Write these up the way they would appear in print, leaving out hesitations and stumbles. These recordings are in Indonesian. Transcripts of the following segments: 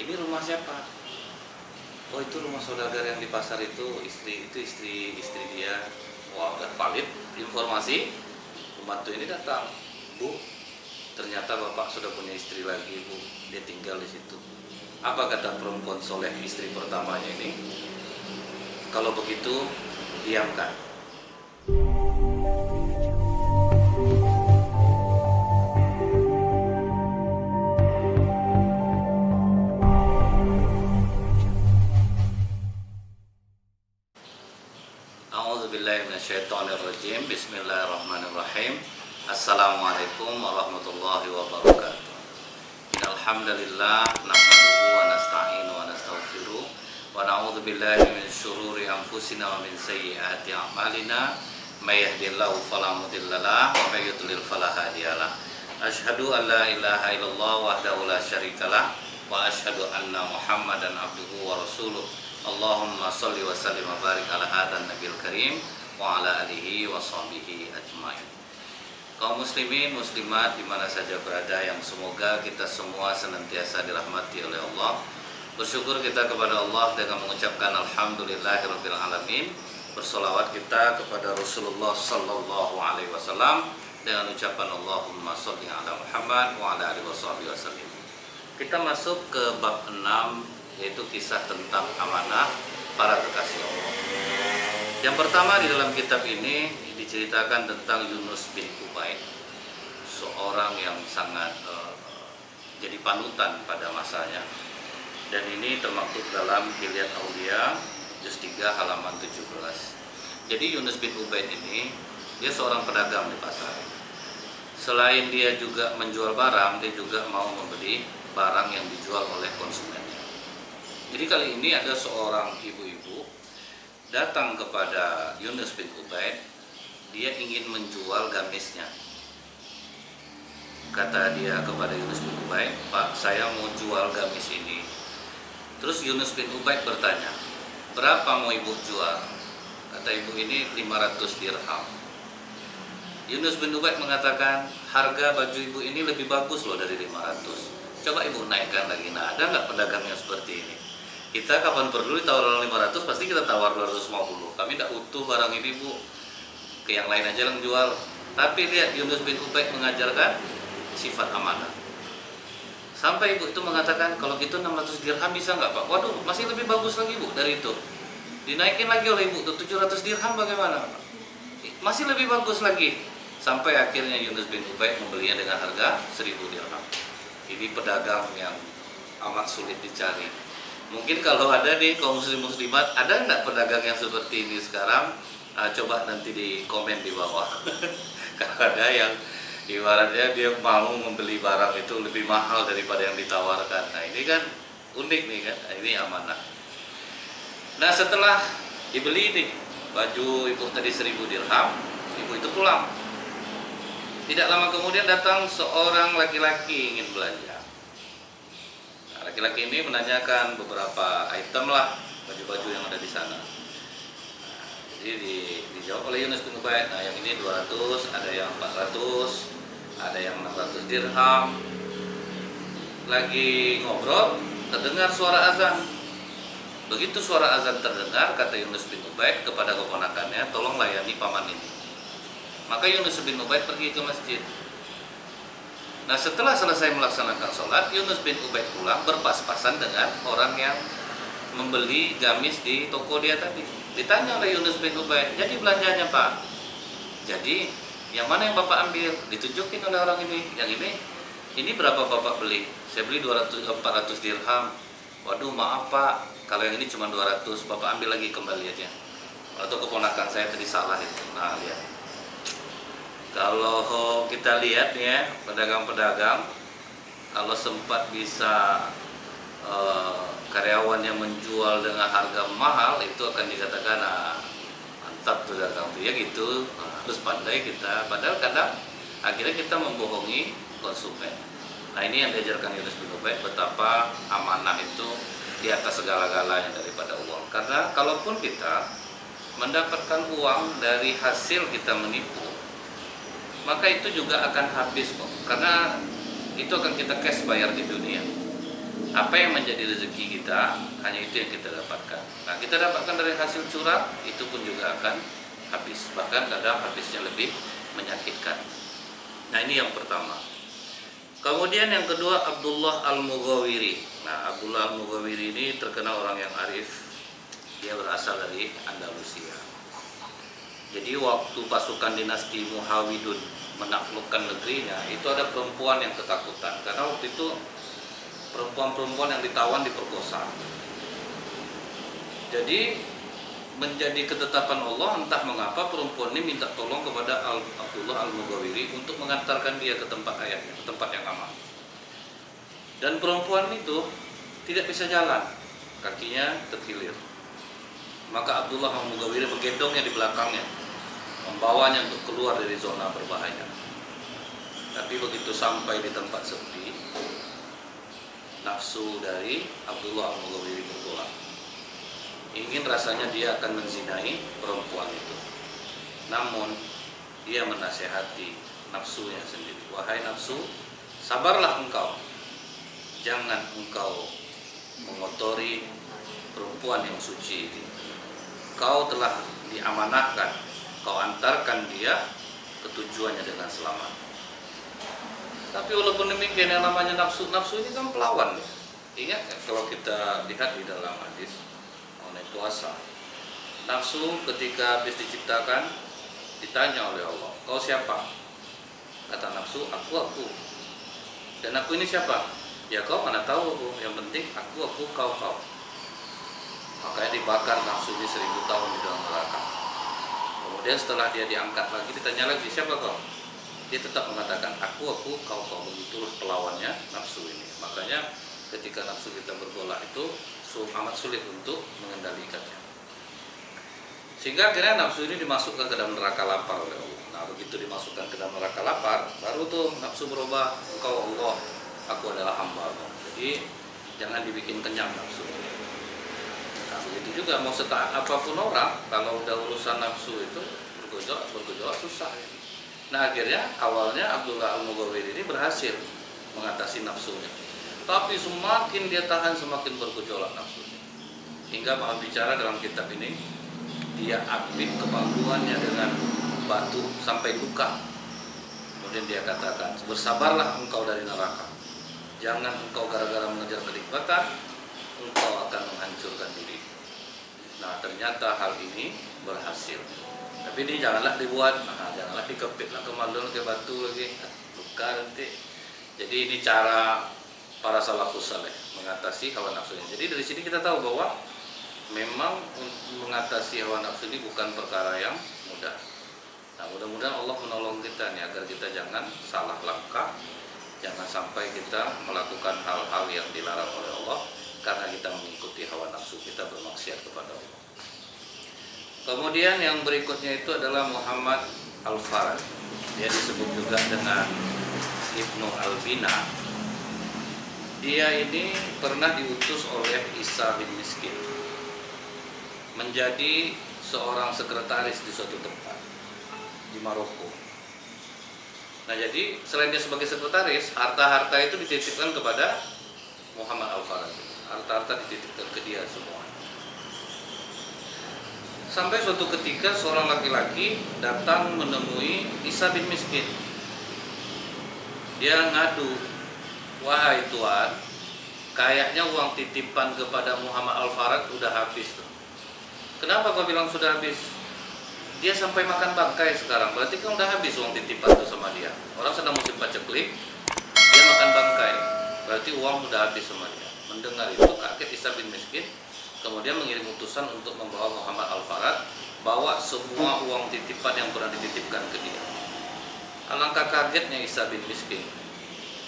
Ini rumah siapa? Oh, itu rumah saudagar yang di pasar itu istri dia. Wah, udah valid informasi. Pembantu ini datang, Bu, ternyata bapak sudah punya istri lagi, Bu. Dia tinggal di situ. Apa kata perempuan soleh istri pertamanya ini? Kalau begitu, diamkan. A'udzubillahiminasyaitonirrajim. Bismillahirrahmanirrahim. Assalamualaikum warahmatullahi wabarakatuh. Innalhamdalillah nahmaduhu wa nasta'inu wa nastaghfiruh wa na'udzubillahi min syururi anfusina wa min sayyiati a'malina. May yahdihillahu fala mudhillalah wa may yudlil fala hadiyalah. Asyhadu an la ilaha illallah wahdahu la syarikalah wa asyhadu anna Muhammadan abduhu wa rasuluh. Allahumma sholli wa sallim wa barik ala hadan nabiyil karim wa ala alihi wa sahbihi ajmain. Kaum muslimin muslimat di mana saja berada, yang semoga kita semua senantiasa dirahmati oleh Allah. Bersyukur kita kepada Allah dengan mengucapkan alhamdulillahirabbil alamin. Bersolawat kita kepada Rasulullah sallallahu alaihi wasallam dengan ucapan Allahumma sholli ala Muhammad wa ala alihi wasallam. Kita masuk ke bab 6, yaitu kisah tentang amanah para kekasih Allah. Yang pertama di dalam kitab ini diceritakan tentang Yunus bin Ubaid, seorang yang sangat jadi panutan pada masanya. Dan ini termaktub dalam Hilyat Aulia juz 3 halaman 17. Jadi Yunus bin Ubaid ini dia seorang pedagang di pasar. Selain dia juga menjual barang, dia juga mau membeli barang yang dijual oleh konsumennya. Jadi kali ini ada seorang ibu-ibu datang kepada Yunus bin Ubaid. Dia ingin menjual gamisnya. Kata dia kepada Yunus bin Ubaid, Pak, saya mau jual gamis ini. Terus Yunus bin Ubaid bertanya, berapa mau ibu jual? Kata ibu ini 500 dirham. Yunus bin Ubaid mengatakan, harga baju ibu ini lebih bagus loh dari 500. Coba ibu naikkan lagi. Nah, ada nggak pedagang yang seperti ini? Kita kapan perlu ditawar 500 pasti kita tawar 250. Kami tidak utuh barang ini, Bu. Ke yang lain aja yang jual. Tapi lihat Yunus bin Ubaid mengajarkan sifat amanah. Sampai ibu itu mengatakan, kalau gitu 600 dirham bisa nggak, Pak? Waduh, masih lebih bagus lagi, Bu, dari itu. Dinaikin lagi oleh ibu, tuh 700 dirham bagaimana, Pak? Masih lebih bagus lagi. Sampai akhirnya Yunus bin Ubaid membelinya dengan harga 1000 dirham. Ini pedagang yang amat sulit dicari. Mungkin kalau ada nih kaum muslim-muslimat, ada nggak pedagang yang seperti ini sekarang? Coba nanti di komen di bawah. Kalau ada yang ibaratnya dia mau membeli barang itu lebih mahal daripada yang ditawarkan. Nah ini kan unik nih kan, nah, ini amanah. Nah setelah dibeli nih baju ibu tadi 1000 dirham, ibu itu pulang. Tidak lama kemudian datang seorang laki-laki ingin belanja. Laki-laki ini menanyakan beberapa item lah, baju-baju yang ada di sana. Jadi dijawab oleh Yunus bin Ubaid, nah yang ini 200, ada yang 400, ada yang 600 dirham. Lagi ngobrol, terdengar suara azan. Begitu suara azan terdengar, kata Yunus bin Ubaid kepada keponakannya, tolong layani paman ini. Maka Yunus bin Ubaid pergi ke masjid. Nah setelah selesai melaksanakan sholat, Yunus bin Ubaid pulang berpas-pasan dengan orang yang membeli gamis di toko dia tadi. Ditanya oleh Yunus bin Ubaid, jadi belanjanya Pak? Jadi yang mana yang Bapak ambil? Ditunjukin oleh orang ini. Yang ini berapa Bapak beli? Saya beli 400 dirham. Waduh maaf Pak, kalau yang ini cuma 200, Bapak ambil lagi kembali aja. Atau keponakan saya tadi salah itu. Nah lihat. Kalau kita lihat ya, pedagang-pedagang kalau sempat bisa karyawan yang menjual dengan harga mahal, itu akan dikatakan mantap tuh dagang tuh ya gitu. Harus pandai kita, padahal kadang akhirnya kita membohongi konsumen. Nah ini yang diajarkan Yunus bin Ubaid, betapa amanah itu di atas segala-galanya daripada uang. Karena kalaupun kita mendapatkan uang dari hasil kita menipu, maka itu juga akan habis kok, karena itu akan kita cash bayar di dunia. Apa yang menjadi rezeki kita, hanya itu yang kita dapatkan. Nah, kita dapatkan dari hasil curang, itu pun juga akan habis. Bahkan kadang habisnya lebih menyakitkan. Nah, ini yang pertama. Kemudian yang kedua, Abdullah Al-Mughawiri. Nah, Abdullah Al-Mughawiri ini terkenal orang yang arif. Dia berasal dari Andalusia. Jadi waktu pasukan dinasti Muhawidun menaklukkan negerinya, itu ada perempuan yang ketakutan. Karena waktu itu perempuan-perempuan yang ditawan diperkosa. Jadi menjadi ketetapan Allah, entah mengapa perempuan ini minta tolong kepada Abdullah Al-Mughawiri untuk mengantarkan dia ke tempat ayahnya, ke tempat yang aman. Dan perempuan itu tidak bisa jalan, kakinya terkilir. Maka Abdullah Al-Mughawiri menggendongnya di belakangnya, membawanya untuk keluar dari zona berbahaya. Tapi begitu sampai di tempat sepi, nafsu dari Abdullah Al-Mughawiri bergolak. Ingin rasanya dia akan menzinai perempuan itu. Namun dia menasehati nafsunya sendiri. Wahai nafsu, sabarlah engkau. Jangan engkau mengotori perempuan yang suci ini. Kau telah diamanahkan, kau antarkan dia ke tujuannya dengan selamat. Tapi walaupun demikian, yang namanya nafsu ini kan pelawan. Ingat kan, kalau kita lihat di dalam hadis mengenai puasa, nafsu ketika habis diciptakan ditanya oleh Allah, kau siapa? Kata nafsu, aku. Dan aku ini siapa? Ya kau mana tahu aku, yang penting aku, kau. Makanya dibakar nafsu ini 1000 tahun di dalam neraka. Kemudian setelah dia diangkat lagi, ditanya lagi, siapa kau? Dia tetap mengatakan aku, kau. Begitulah pelawannya nafsu ini. Makanya ketika nafsu kita bergolak itu amat sulit untuk mengendalikannya. Sehingga akhirnya nafsu ini dimasukkan ke dalam neraka lapar oleh Allah. Nah, begitu dimasukkan ke dalam neraka lapar, baru tuh nafsu berubah, engkau Allah, aku adalah hamba-Mu. Jadi jangan dibikin kenyang nafsu. Nah, begitu juga mau setaat apapun orang, kalau udah urusan nafsu itu bergejolak susah. Nah, akhirnya awalnya Abdullah Al-Mughawiri ini berhasil mengatasi nafsunya. Tapi semakin dia tahan, semakin bergejolak nafsunya. Hingga Maha bicara dalam kitab ini, dia apit kemaluannya dengan batu sampai luka. Kemudian dia katakan, bersabarlah engkau dari neraka. Jangan engkau gara-gara mengejar kenikmatan, engkau akan menghancurkan diri. Nah, ternyata hal ini berhasil. Tapi ini janganlah dibuat, janganlah dikepitlah kemaluan ke batu lagi, luka nanti. Jadi ini cara para salafus saleh mengatasi hawa nafsunya. Jadi dari sini kita tahu bahwa memang mengatasi hawa nafsu ini bukan perkara yang mudah. Nah, mudah-mudahan Allah menolong kita nih agar kita jangan salah langkah, jangan sampai kita melakukan hal-hal yang dilarang oleh Allah karena kita mengikuti hawa nafsu kita, bermaksiat kepada Allah. Kemudian yang berikutnya itu adalah Muhammad Al-Farad. Dia disebut juga dengan Ibnu Al-Bina. Dia ini pernah diutus oleh Isa bin Miskin menjadi seorang sekretaris di suatu tempat di Maroko. Nah, jadi selain dia sebagai sekretaris, harta-harta itu dititipkan kepada Muhammad Al-Farad. Harta-harta dititipkan ke dia semua. Sampai suatu ketika seorang laki-laki datang menemui Isa bin Miskin. Dia ngadu, wahai Tuan, kayaknya uang titipan kepada Muhammad Al-Farad udah habis tuh. Kenapa kau bilang sudah habis? Dia sampai makan bangkai sekarang, berarti kan udah habis uang titipan tuh sama dia. Orang sedang musim paceklik, dia makan bangkai, berarti uang udah habis sama dia. Mendengar itu kaget Isa bin Miskin, kemudian mengirim utusan untuk membawa Muhammad Al-Farad, bawa semua uang titipan yang pernah dititipkan ke dia. Alangkah kagetnya Isa bin Miskin.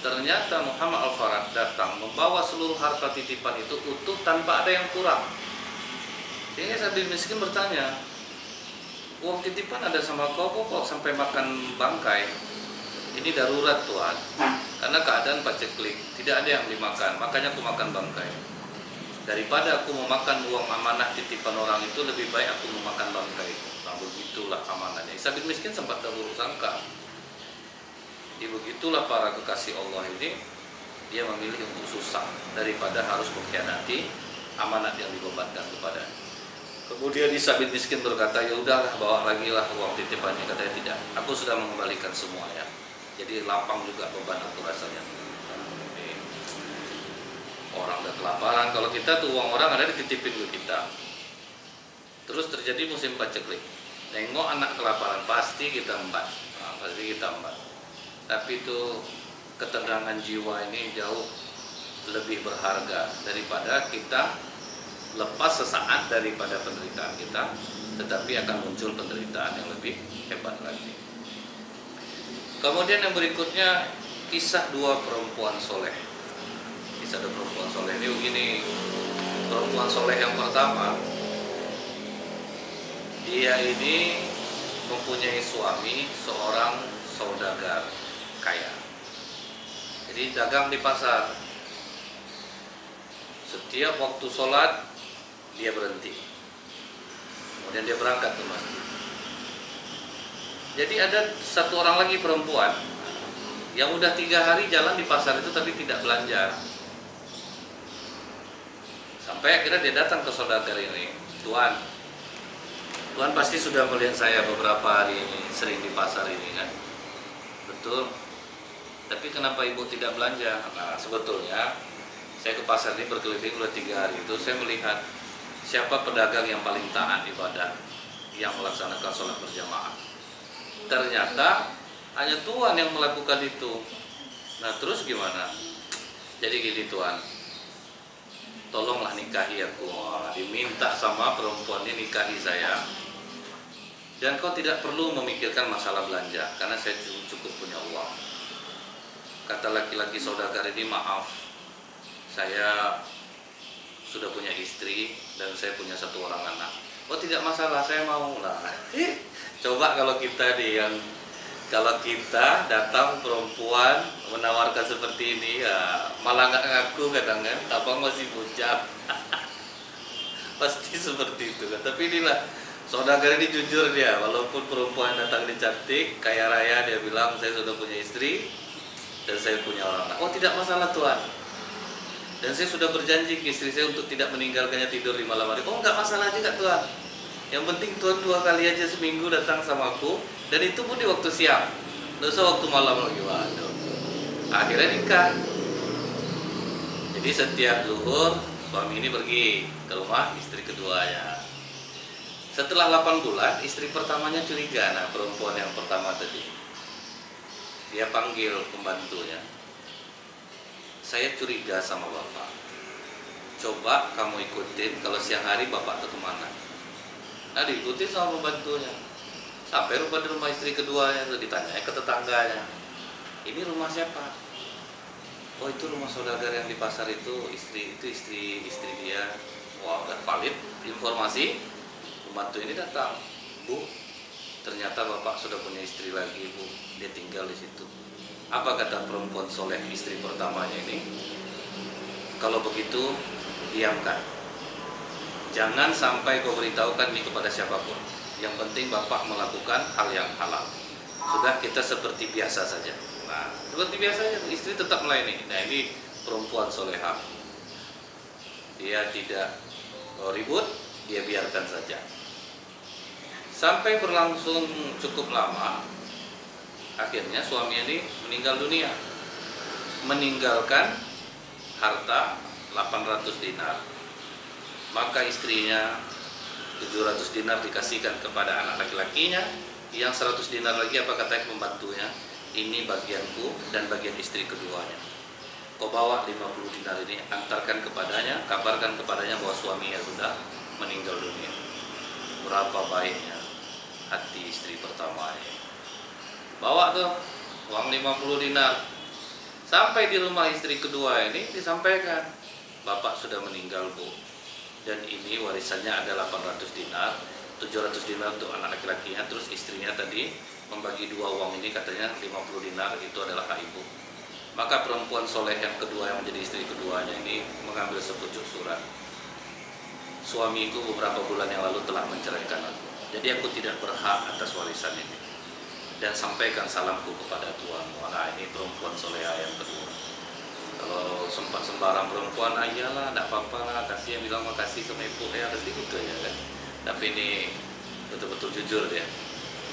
Ternyata Muhammad Al-Farad datang membawa seluruh harta titipan itu utuh tanpa ada yang kurang. Sehingga Isa bin Miskin bertanya, uang titipan ada sama kau kok sampai makan bangkai? Ini darurat Tuan, karena keadaan paceklik, tidak ada yang dimakan, makanya aku makan bangkai. Daripada aku memakan uang amanah titipan orang itu, lebih baik aku memakan bangkai. Nah, begitulah amanahnya. Isa bin Miskin sempat terburuk sangka. Begitulah para kekasih Allah ini, dia memilih untuk susah daripada harus mengkhianati amanat yang dibebankan kepadanya. Kemudian Isa bin Miskin berkata, ya udahlah, bawa lagi lah uang titipannya. Katanya, tidak, aku sudah mengembalikan semua ya. Jadi lapang juga beban aku rasanya. Orang udah kelaparan, kalau kita tuh uang orang ada dititipin ke kita. Terus terjadi musim paceklik, nengok anak kelaparan, pasti kita embat. Nah, pasti kita embat. Tapi itu ketenangan jiwa ini jauh lebih berharga daripada kita lepas sesaat daripada penderitaan kita, tetapi akan muncul penderitaan yang lebih hebat lagi. Kemudian yang berikutnya, kisah dua perempuan soleh. Kisah dua perempuan soleh ini begini. Perempuan soleh yang pertama, dia ini mempunyai suami seorang saudagar kaya. Jadi dagang di pasar. Setiap waktu sholat dia berhenti, kemudian dia berangkat ke masjid. Jadi ada satu orang lagi perempuan yang udah 3 hari jalan di pasar itu tapi tidak belanja. Sampai akhirnya dia datang ke saudagar ini, Tuan pasti sudah melihat saya beberapa hari ini sering di pasar ini kan? Betul. Tapi kenapa ibu tidak belanja? Nah, sebetulnya saya ke pasar ini berkeliling udah 3 hari itu, saya melihat siapa pedagang yang paling taat ibadah, yang melaksanakan sholat berjamaah. Ternyata hanya Tuan yang melakukan itu. Nah terus gimana? Jadi gini, Tuan, tolonglah nikahi aku. Diminta sama perempuan ini nikahi saya. Dan kau tidak perlu memikirkan masalah belanja, karena saya cukup punya uang. Kata laki-laki saudagar ini, maaf, saya sudah punya istri dan saya punya 1 orang anak. Oh tidak masalah, saya mau lah. Coba kalau kita kalau kita datang perempuan menawarkan seperti ini, ya malah nggak ngaku kadang-kadang, abang masih bujang. Pasti seperti itu kan. Tapi inilah saudagar ini jujur dia, walaupun perempuan datang ini cantik, kaya raya, dia bilang saya sudah punya istri dan saya punya orang anak. Oh tidak masalah Tuan. Dan saya sudah berjanji ke istri saya untuk tidak meninggalkannya tidur di malam hari. Oh enggak masalah juga Tuan. Yang penting Tuan 2 kali aja seminggu datang sama aku, dan itu pun di waktu siang. Nggak usah waktu malam lagi. Waduh. Akhirnya nikah. Jadi setiap zuhur suami ini pergi ke rumah istri keduanya. Setelah 8 bulan, istri pertamanya curiga. Nah, perempuan yang pertama tadi, dia panggil pembantunya. Saya curiga sama bapak. Coba kamu ikutin kalau siang hari bapak tuh kemana. Nah, diikuti sama pembantunya. Sampai rumah istri keduanya, ditanya ke tetangganya. Ini rumah siapa? Oh itu rumah saudagar yang di pasar itu, istri dia. Wah, udah valid informasi. Pembantu ini datang, Bu, ternyata bapak sudah punya istri lagi, Bu. Dia tinggal di situ. Apa kata perempuan soleh istri pertamanya ini? Kalau begitu, diamkan. Jangan sampai kau beritahukan ini kepada siapapun. Yang penting bapak melakukan hal yang halal. Sudah, kita seperti biasa saja. Nah, seperti biasanya istri tetap melayani. Nah, ini perempuan solehah. Dia tidak ribut, dia biarkan saja. Sampai berlangsung cukup lama, akhirnya suami ini meninggal dunia. Meninggalkan harta 800 dinar. Maka istrinya 700 dinar dikasihkan kepada anak laki-lakinya, yang 100 dinar lagi apa kata pembantunya, ini bagianku dan bagian istri keduanya. Kau bawa 50 dinar ini, antarkan kepadanya, kabarkan kepadanya bahwa suaminya sudah meninggal dunia. Berapa baiknya hati istri pertama ini. Bawa tuh uang 50 dinar. Sampai di rumah istri kedua ini disampaikan, bapak sudah meninggal, Bu. Dan ini warisannya ada 800 dinar, 700 dinar untuk anak laki-lakinya, terus istrinya tadi membagi 2 uang ini, katanya 50 dinar itu adalah hak ibu. Maka perempuan soleh yang kedua yang menjadi istri keduanya ini mengambil sepucuk surat. Suamiku beberapa bulan yang lalu telah menceraikan aku, jadi aku tidak berhak atas warisan ini. Dan sampaikan salamku kepada tuanmu. Nah, ini perempuan soleha yang kedua. Kalau sempat sembarang perempuan, ayalah, tidak apa-apa lah, kasih, yang bilang makasih sama ibu ya, pasti gitu ya kan. Tapi ini betul-betul jujur dia.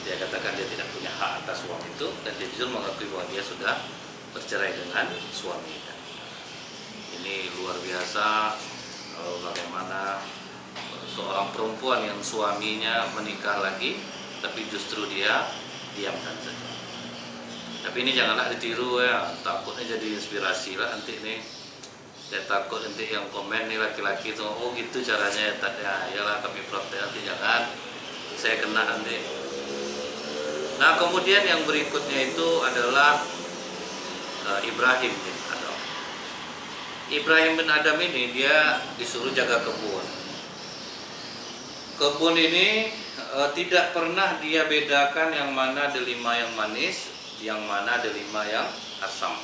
Dia katakan dia tidak punya hak atas uang itu, dan dia jujur mengakui bahwa dia sudah bercerai dengan suaminya. Ini luar biasa bagaimana seorang perempuan yang suaminya menikah lagi, tapi justru dia diamkan saja. Tapi ini janganlah ditiru ya, takutnya jadi inspirasi lah nanti nih. Saya takut nanti yang komen nih laki-laki tuh, oh gitu caranya ya, iyalah kami praktek, nanti jangan saya kena nanti. Nah kemudian yang berikutnya itu adalah Ibrahim bin Adam. Ibrahim bin Adam ini dia disuruh jaga kebun. Kebun ini tidak pernah dia bedakan yang mana delima yang manis, yang mana delima yang asam.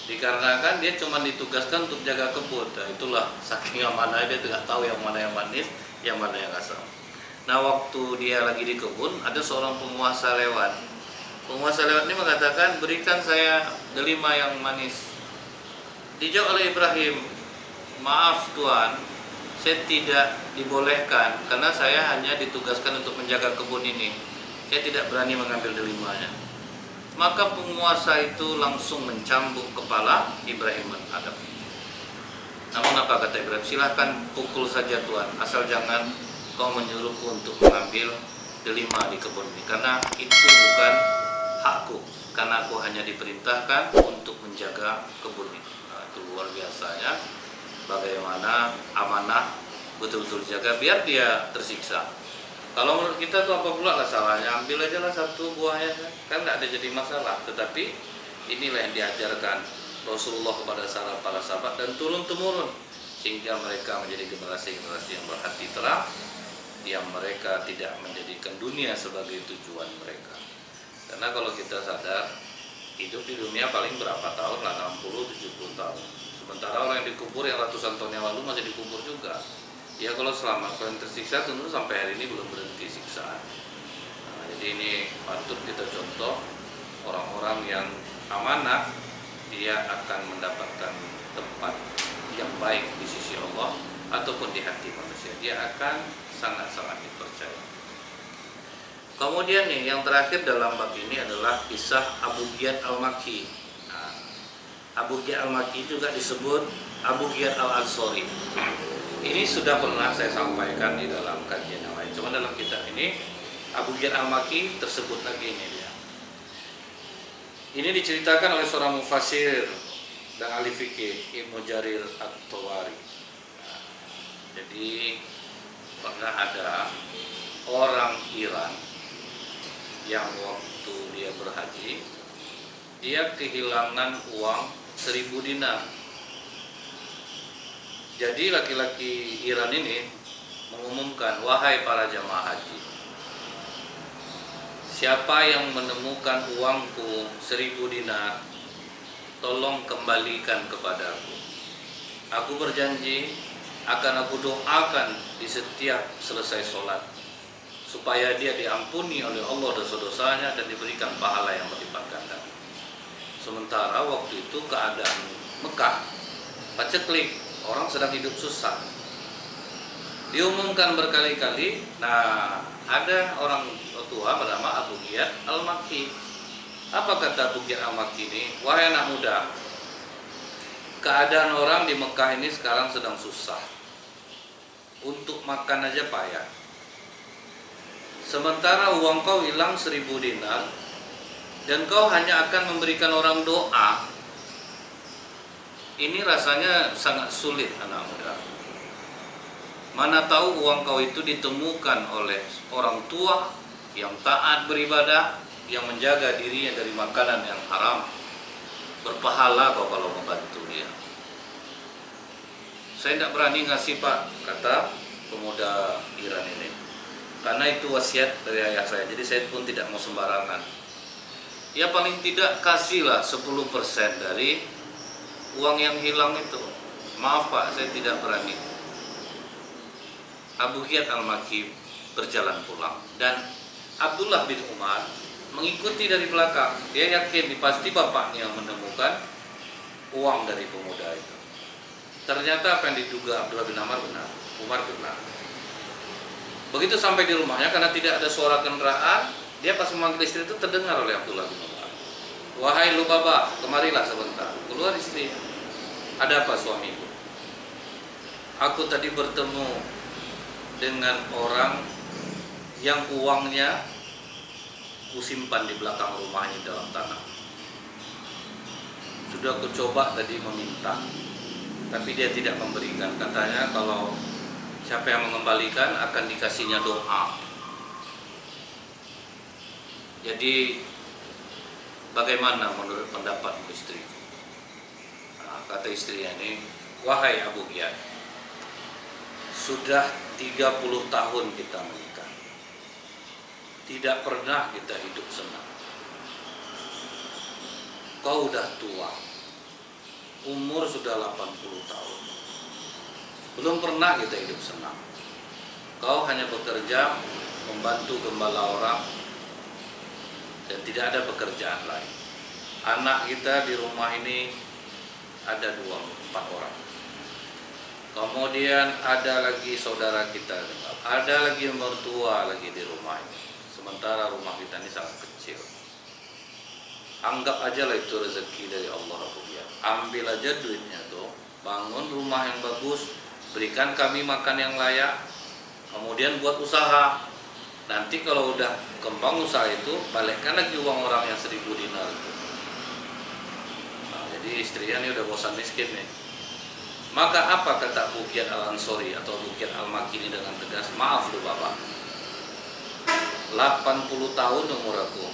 Dikarenakan dia cuma ditugaskan untuk jaga kebun. Nah, itulah saking amanah dia tidak tahu yang mana yang manis, yang mana yang asam. Nah waktu dia lagi di kebun, ada seorang penguasa lewat. Penguasa lewat ini mengatakan, berikan saya delima yang manis. Dijawab oleh Ibrahim, maaf Tuan, saya tidak dibolehkan karena saya hanya ditugaskan untuk menjaga kebun ini. Saya tidak berani mengambil delimanya. Maka penguasa itu langsung mencambuk kepala Ibrahim bin Adam. Namun apa kata Ibrahim? Silahkan pukul saja Tuan, asal jangan kau menyuruhku untuk mengambil delima di kebun ini, karena itu bukan hakku, karena aku hanya diperintahkan untuk menjaga kebun ini. Nah, itu luar biasanya bagaimana amanah betul-betul dijaga biar dia tersiksa. Kalau menurut kita tuh apa pula lah salahnya, ambil aja lah satu buahnya, kan nggak ada jadi masalah. Tetapi inilah yang diajarkan Rasulullah kepada para sahabat dan turun-temurun, sehingga mereka menjadi generasi-generasi yang berhati terang, yang mereka tidak menjadikan dunia sebagai tujuan mereka. Karena kalau kita sadar, hidup di dunia paling berapa tahun lah, 60-70 tahun. Sementara orang yang dikubur yang ratusan tahun yang lalu masih dikubur juga. Ya kalau selamat, kalau yang tersiksa tentu sampai hari ini belum berhenti siksaan. Nah, jadi ini patut kita contoh orang-orang yang amanah, dia akan mendapatkan tempat yang baik di sisi Allah ataupun di hati manusia. Dia akan sangat-sangat dipercaya. Kemudian nih yang terakhir dalam bab ini adalah kisah Abu Ghiyad al-Makki. Nah, Abu Ghiyad al-Makki juga disebut Abu Ghiyad al-Ansari. Ini sudah pernah saya sampaikan di dalam kajian yang lain. Cuma dalam kitab ini Abu Ghiyad al-Makki tersebut lagi ini dia. Ini diceritakan oleh seorang mufassir dan ahli fikih, Ibnu Jarir at-Tabari. Nah, jadi pernah ada orang Iran yang waktu dia berhaji, dia kehilangan uang 1000 dinar. Jadi laki-laki Iran ini mengumumkan, wahai para jamaah haji, siapa yang menemukan uangku 1000 dinar, tolong kembalikan kepadaku. Aku berjanji akan aku doakan di setiap selesai sholat, supaya dia diampuni oleh Allah dosa-dosanya dan diberikan pahala yang berlipat ganda. Sementara waktu itu keadaan Mekah paceklik, orang sedang hidup susah. Diumumkan berkali-kali. Nah, ada orang tua bernama Abu Ghiyad al-Makki. Apa kata Abu Ghiyad al-Makki ini? Wahai anak muda, keadaan orang di Mekah ini sekarang sedang susah. Untuk makan aja payah. Sementara uang kau hilang 1000 dinar, dan kau hanya akan memberikan orang doa. Ini rasanya sangat sulit anak muda. Mana tahu uang kau itu ditemukan oleh orang tua yang taat beribadah, yang menjaga dirinya dari makanan yang haram. Berpahala kau kalau membantu dia. Saya tidak berani ngasih Pak, kata pemuda Iran ini. Karena itu wasiat dari ayah saya, jadi saya pun tidak mau sembarangan. Ya paling tidak kasihlah 10% dari uang yang hilang itu. Maaf Pak, saya tidak berani. Abu Ghiyad al-Makki berjalan pulang, dan Abdullah bin Umar mengikuti dari belakang. Dia yakin pasti bapaknya yang menemukan uang dari pemuda itu. Ternyata apa yang diduga Abdullah bin Umar benar. Begitu sampai di rumahnya, karena tidak ada suara kendaraan, dia pas memanggil istri itu terdengar oleh Abdullah bin Umar. Wahai Lubabah, kemarilah sebentar. Keluar istri. Ada apa suamiku? Aku tadi bertemu dengan orang yang uangnya kusimpan di belakang rumahnya dalam tanah. Sudah aku coba tadi meminta, tapi dia tidak memberikan. Katanya kalau siapa yang mengembalikan akan dikasihnya doa. Jadi bagaimana menurut pendapatmu istri? Nah, kata istrinya ini, wahai Abu Giyad, sudah 30 tahun kita menikah, tidak pernah kita hidup senang. Kau udah tua, umur sudah 80 tahun, belum pernah kita hidup senang. Kau hanya bekerja, membantu gembala orang, dan tidak ada pekerjaan lain. Anak kita di rumah ini ada 4 orang. Kemudian ada lagi saudara kita, ada lagi mertua lagi di rumah ini. Sementara rumah kita ini sangat kecil. Anggap aja lah itu rezeki dari Allah. Ambil aja duitnya tuh, bangun rumah yang bagus, berikan kami makan yang layak, kemudian buat usaha. Nanti kalau udah kembang usaha itu, balikkan lagi uang orang yang 1000 dinar itu. Nah, jadi istrinya ini udah bosan miskin nih. Maka apa kata Abu Giyad Al-Ansori atau Abu Giyad Al-Makki ini dengan tegas? Maaf loh Bapak, 80 tahun umur aku,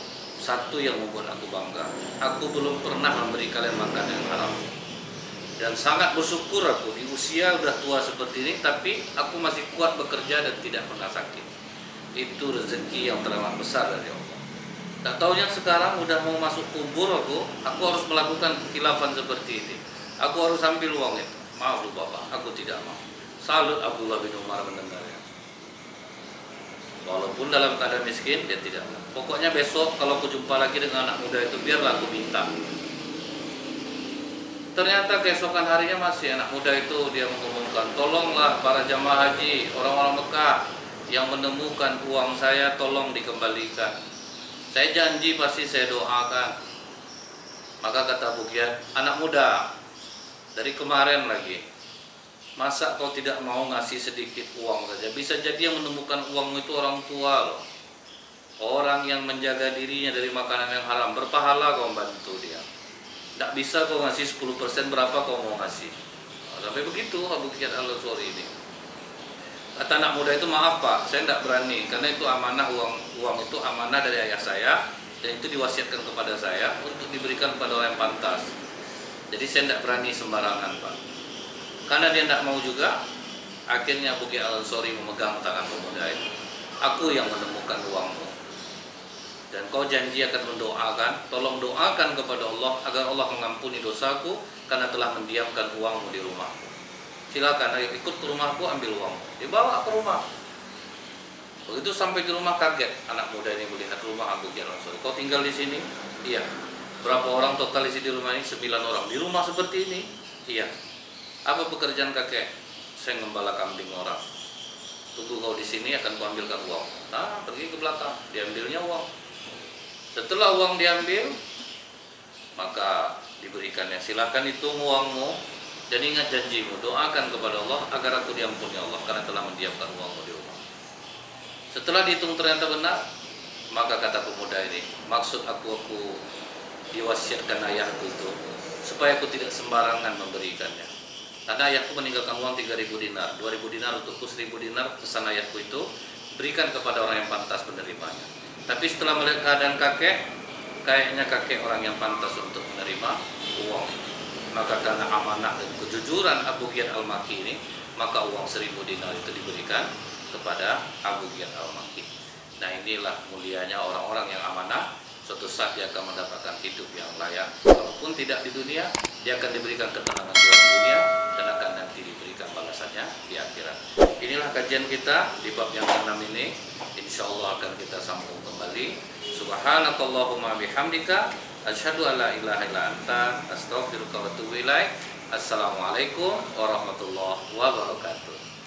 satu yang membuat aku bangga, aku belum pernah memberi kalian makan yang haram. Dan sangat bersyukur aku di usia udah tua seperti ini, tapi aku masih kuat bekerja dan tidak pernah sakit. Itu rezeki yang teramat besar dari Allah. Tak taunya sekarang udah mau masuk kubur aku harus melakukan kekhilafan seperti ini. Aku harus ambil uang itu. Maaf lu Bapak, aku tidak mau. Salut Abdullah bin Umar mendengarnya. Walaupun dalam keadaan miskin, dia tidak mau. Pokoknya besok kalau aku jumpa lagi dengan anak muda itu, biarlah aku minta. Ternyata keesokan harinya masih anak muda itu dia mengumumkan, tolonglah para jamaah haji, orang-orang Mekah yang menemukan uang saya, tolong dikembalikan. Saya janji pasti saya doakan. Maka kata Abu Giyad, anak muda, dari kemarin lagi, masa kau tidak mau ngasih sedikit uang saja? Bisa jadi yang menemukan uang itu orang tua loh, orang yang menjaga dirinya dari makanan yang haram. Berpahala kau bantu dia. Tidak bisa kau ngasih 10%, berapa kau mau ngasih? Sampai begitu Abu Giyad Al-Ansori ini. Kata anak muda itu, maaf Pak, saya tidak berani, karena itu amanah, uang itu amanah dari ayah saya, dan itu diwasiatkan kepada saya untuk diberikan kepada orang yang pantas. Jadi saya tidak berani sembarangan Pak. Karena dia tidak mau juga, akhirnya Abu Giyad Al-Ansori memegang tangan pemuda itu. Aku yang menemukan uangmu, dan kau janji akan mendoakan, tolong doakan kepada Allah agar Allah mengampuni dosaku karena telah mendiamkan uangmu di rumahku. Silakan ayo ikut ke rumahku, ambil uangmu. Dibawa ke rumah. Begitu sampai di rumah kaget anak muda ini melihat rumah Abu Giyad Al-Ansori. Kau tinggal di sini? Iya. Berapa orang total isi di rumah ini? 9 orang. Di rumah seperti ini? Iya. Apa pekerjaan kakek? Saya ngembala kambing orang. Tunggu kau di sini akan kuambilkan uang. Nah, pergi ke belakang, diambilnya uang. Setelah uang diambil, maka diberikannya, silahkan hitung uangmu dan ingat janjimu, doakan kepada Allah agar aku diampuni Allah karena telah mendiamkan uangmu di rumah. Setelah dihitung ternyata benar, maka kata pemuda ini, maksud aku diwasiatkan ayahku itu supaya aku tidak sembarangan memberikannya. Karena ayahku meninggalkan uang 3.000 dinar, 2.000 dinar untukku, 1.000 dinar pesan ayahku itu berikan kepada orang yang pantas menerimanya. Tapi setelah melihat keadaan kakek, kayaknya kakek orang yang pantas untuk menerima uang. Maka karena amanah dan kejujuran Abu Giyad Al-Makki ini, maka uang 1.000 dinar itu diberikan kepada Abu Giyad Al-Makki. Nah, inilah mulianya orang-orang yang amanah. Suatu saat dia akan mendapatkan hidup yang layak. Walaupun tidak di dunia, dia akan diberikan ketenangan di dunia dan akan nanti diberikan balasannya di akhirat. Inilah kajian kita di bab yang ke-6 ini. Insya Allah akan kita sambung kembali. Subhanakallahumma bihamdika Asyhadu an la ilaha illa anta astaghfiruka wa atubu ilaik. Assalamualaikum warahmatullahi wabarakatuh.